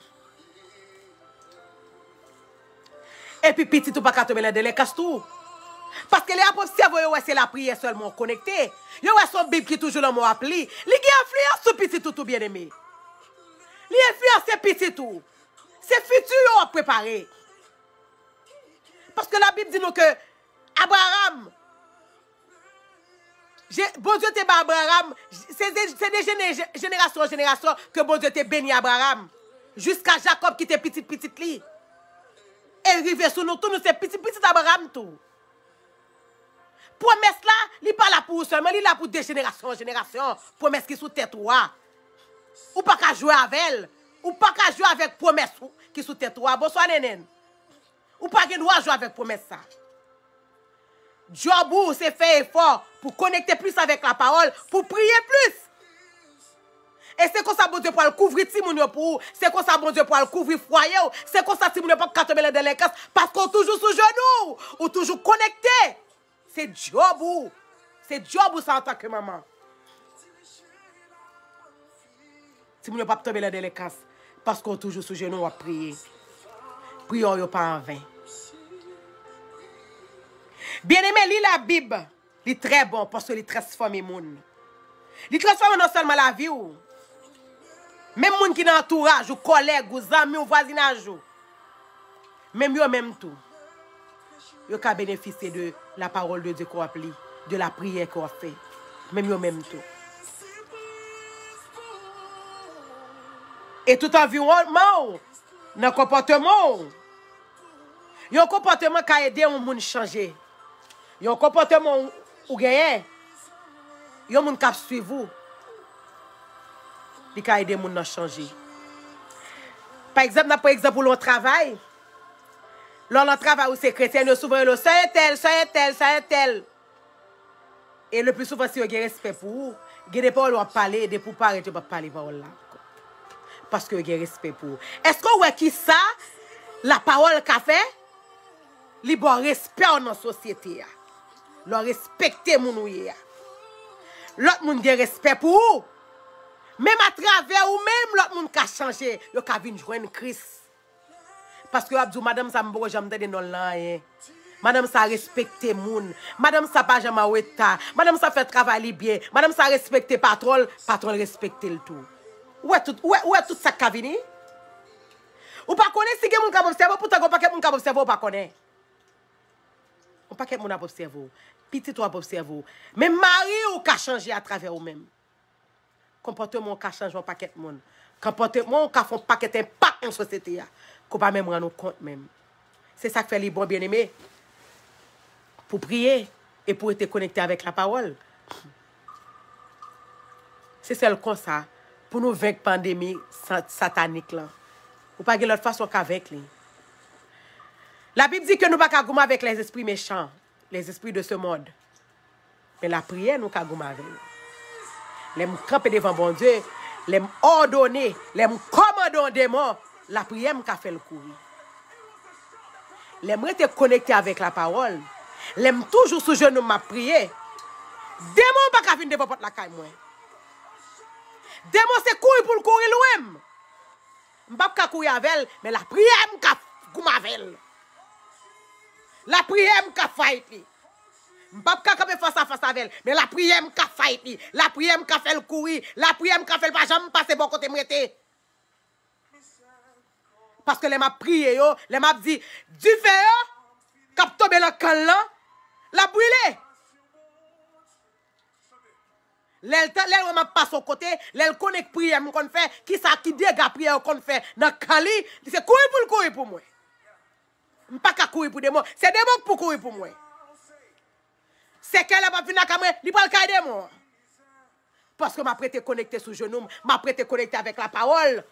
Et puis petit ou pas qu'à tomber dans les casse tout. Parce que les apôtres ouais c'est la prière seulement connectée. Yo ouais son Bible qui toujours dans mon appli. Li qui influence sur petit tout bien aimé. Li influence petit tout. C'est futur yo a préparé. Parce que la Bible dit nous que Abraham bon Dieu te bat Abraham, c'est des générations en génération que bon Dieu te béni Abraham. Jusqu'à Jacob qui était petit li. Et arrivé sur nous tous, nous c'est petit Abraham tout. Promesse là, il pas là pour seulement, il là pour des générations en génération. Promesse qui sous tête toi. Ou pas qu'à jouer avec elle. Ou pas qu'à jouer avec promesse qui sous tête toi. Bonsoir nénen. Ou pas qu'à jouer avec promesse ça. Job c'est fait effort pour connecter plus avec la parole, pour prier plus. Et c'est comme ça bon Dieu pour le couvrir Timoun pour c'est comme ça bon Dieu pour le couvrir foyer, c'est comme ça Timoun pas tomber dans délinquance parce qu'on toujours sous genou, ou toujours connecté. C'est Job. C'est Job ça en tant que maman. Timoun pas tomber dans délinquance parce qu'on toujours sous genou à prier. Prions yo pas en vain. Bien-aimé, lis la Bible. Il est très bon parce qu'il transforme les gens. Il transforme non seulement la vie. Même les gens qui sont dans l'entourage, ou collègues, ou amis, ou voisinage. Même eux, même tout. Ils ont bénéficié de la parole de Dieu qu'on a appelée, de la prière qu'on a fait. Même eux, même tout. Et tout environnement, dans le comportement. Il y a un comportement qui a aidé les gens à changer. Il y a un comportement ou gagne. Il y a un monde qui suit vous. Il a aidé les gens à changer. Par exemple, pour le travail. Lors le travail où c'est chrétien, nous souvent le ça est tel. Et le plus souvent, si vous avez respect pour vous, vous n'avez pas le parler, de pour parler, vous ne pas parler là. Parce que vous avez respect pour vous. Est-ce que vous avez qui ça, la parole qu'a fait, li bon respect dans la société. Leur respecter mon ouye. L'autre monde a respect pour vous. Même à travers ou même l'autre monde qui a changé, yo ka vinn joindre Christ. Parce que Abdou madame ça m'bo jamais de non là. Madame ça respecter moun. Madame ça pas jamais oueta. Madame ça fait travail bien. Madame ça respecter patron respecter le tout. Où est tout ça ka vini? Ou pas connaître si gen moun ka observer pourtant gon paquet moun ka observer ou pas connaître. On paquet moun a observer. Petit toi observer. Mais mari ou ka changer à travers ou même. Comportement ka changer paquet moun. Comportement ka font paquet impact en société a. Qu'on pas même rendre compte même. C'est ça que fait les bons bien-aimés. Pour prier et pour être connecté avec la parole. C'est celle comme ça pour nous vaincre pandémie satanique là. Ou pas de l'autre façon qu'avec lui. La Bible dit que nous ne pouvons pas gommer avec les esprits méchants, les esprits de ce monde. Mais la prière, nous pouvons gommer avec. Les camper devant bon Dieu, les ordonner, les commander des morts, la prière m'a fait le courir. Les être connecté avec la parole, les toujours sous genou m'a prié. Démon pas qu'à venir devant porte la caille moi. Démon c'est courir pour le courir loin. M'pas pas courir avec elle, mais la prière m'a gommer avec elle. La prière m'a fight li. M'pas pas camper face à face avec elle, mais la prière m'a fight li. La prière m'a fait le courir, la prière m'a fait pas jamais passer bon côté m'rete. Parce que les m'a prié yo, les m'a dit du feu cap tomber dans can là, la brûler. L'elle m'a passe au côté, l'elle connaît prière qu'on fait, qui ça qui dégâts prière qu'on fait dans Kali, c'est courir pour moi. M'pas qu'à courir pour des mots, c'est des mots pour courir pour moi. C'est qu'elle a pas venir à moi, il pas le caille des mots. Parce que m'a prêté connecté sous genou, m'a prêté connecté avec la parole.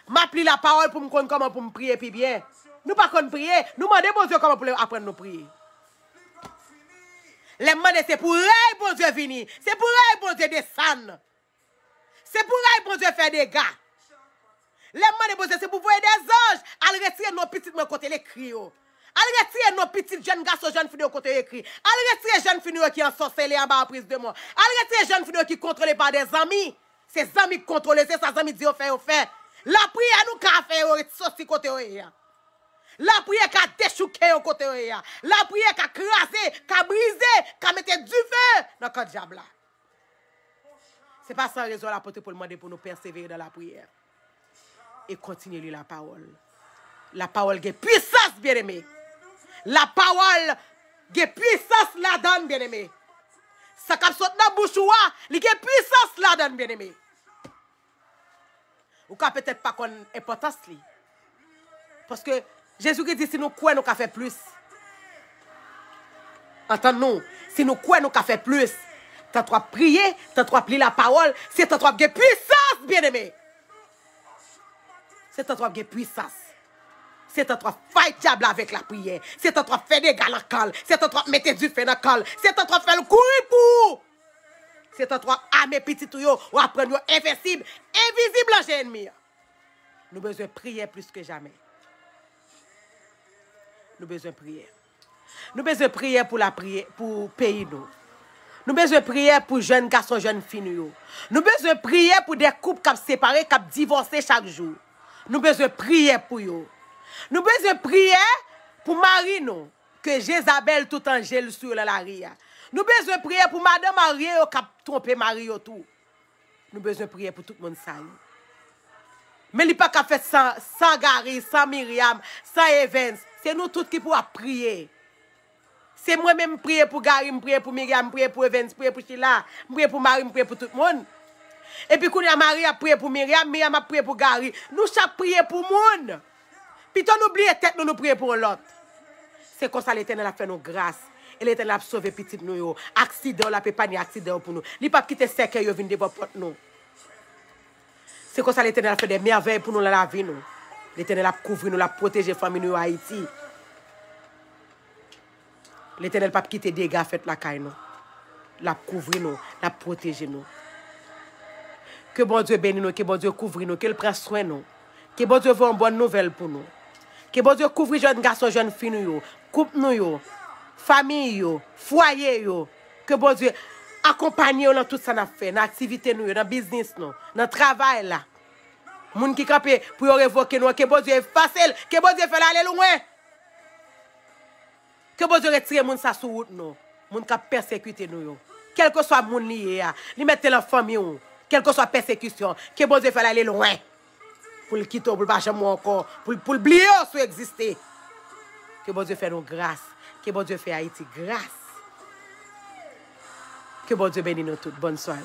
M'a pris la parole pour me connaître comment pour me prier puis bien. Nous pas qu'on prier, nous demandons bon Dieu comment pour apprendre nous prier. Les demander c'est pour bon Dieu venir, c'est pour bon Dieu descendre. C'est pour bon Dieu faire des gars. Les demander bon Dieu c'est pour voir des anges, à retirer nos petites mains côté les cris. Al retire nos petits jeunes garçons, jeunes filles côté écrit. Al retire jeunes filles qui en sorcelé en bas en prise de moi. Al retire jeunes filles qui contrôlées par des amis. Ces amis contrôlés, c'est ça amis disent au fait. La prière nous qu'a fait sorti côté ya. La prière qu'a déchouqué au côté ya. La prière qu'a crasé, qu'a brisé, qu'a metté du feu dans le diable là. C'est pas sans raison l'apôtre pour demander pour nous persévérer dans la prière et continuer lire la parole. La parole a puissance, bien-aimé. La parole a puissance là-dedans, bien-aimé. Ça cap saute dans bouche ou il a puissance là-dedans, bien-aimé. Ou ka peut-être pas qu'on importance li. Parce que Jésus dit si nous croyons nous ka faire plus. Entendons-nous, si nous croyons nous ka faire plus. Tant trop prier, tant trop lire la parole, c'est tant trop de puissance, bien-aimé. C'est tant trop de puissance. C'est tant trop fight diable avec la prière. C'est tant trop faire des gars dans le col. C'est tant trop mettre du feu dans le col. C'est tant trop faire le courir pour. C'est tant trop armer petit tout yo ou apprendre invincible, invisible en ennemi. Nous besoin prier plus que jamais. Nous besoin prier. Nous besoin prier pour la prière pour pays nous. Nous besoin prier pour jeunes garçons, jeunes filles nous. Nous besoin prier pour des couples qui séparés, qui divorcés chaque jour. Nous besoin prier pour eux. Nous besoin prier pour Marie nous, que Jézabel tout angèle sur la ria. Nous besoin prier pour madame Marie qui a trompé Marie tout. Nous besoin prier pour tout le monde ça. Mais il n'y a pas qu'à faire sans Gary, sans Myriam, sans Evans. C'est nous tous qui pouvons prier. C'est moi-même prier pour Gary, prier pour Myriam, prier pour Evans, prier pour Sheila, prier pour Marie, prier pour tout le monde. Et puis quand Marie a prié pour Myriam, Myriam a prié pour Gary. Nous chaque prier pour le monde. Puis on oublie tête nous prier pour l'autre. C'est comme ça l'Éternel a fait nos grâces. Et l'Éternel a sauvé petit nous. Accident, la peut pas ni accident pour nous. Il pas quitter cercle yo vinn devant porte nous. C'est comme ça l'Éternel a fait des merveilles pour nous dans la vie nous. L'Éternel a couvert nous, l'a protégé famille nous Haïti. L'Éternel pas quitter dégâts fait la caille nous. L'a couvert nous, l'a protégé nous. Que bon Dieu bénisse nous, que bon Dieu couvre nous, qu'il prenne soin de nous. Que bon Dieu veut une bonne nouvelle pour nous. Que bon Dieu couvre jeunes garçons, jeunes filles nous, couple nous, famille, foyer. Que bon Dieu accompagne nous dans tout ça qu'on fait, dans l'activité nous, dans le business nous, dans le travail là. Moun qui campé pour révoquer nous, que bon Dieu est facile, que bon Dieu fait aller loin. Que bon Dieu retire moun ça sur route nous, moun qui persécuté nous. Quel que soit moun lié, li mette la famille ou, quelle que soit persécution, que bon Dieu fait aller loin. Pour le quitter, pour le pas jamais encore, pour oublier ce qui existait. Que bon Dieu fait nous grâce. Que bon Dieu fait Haïti grâce. Que bon Dieu bénisse nous toutes. Bonne soirée.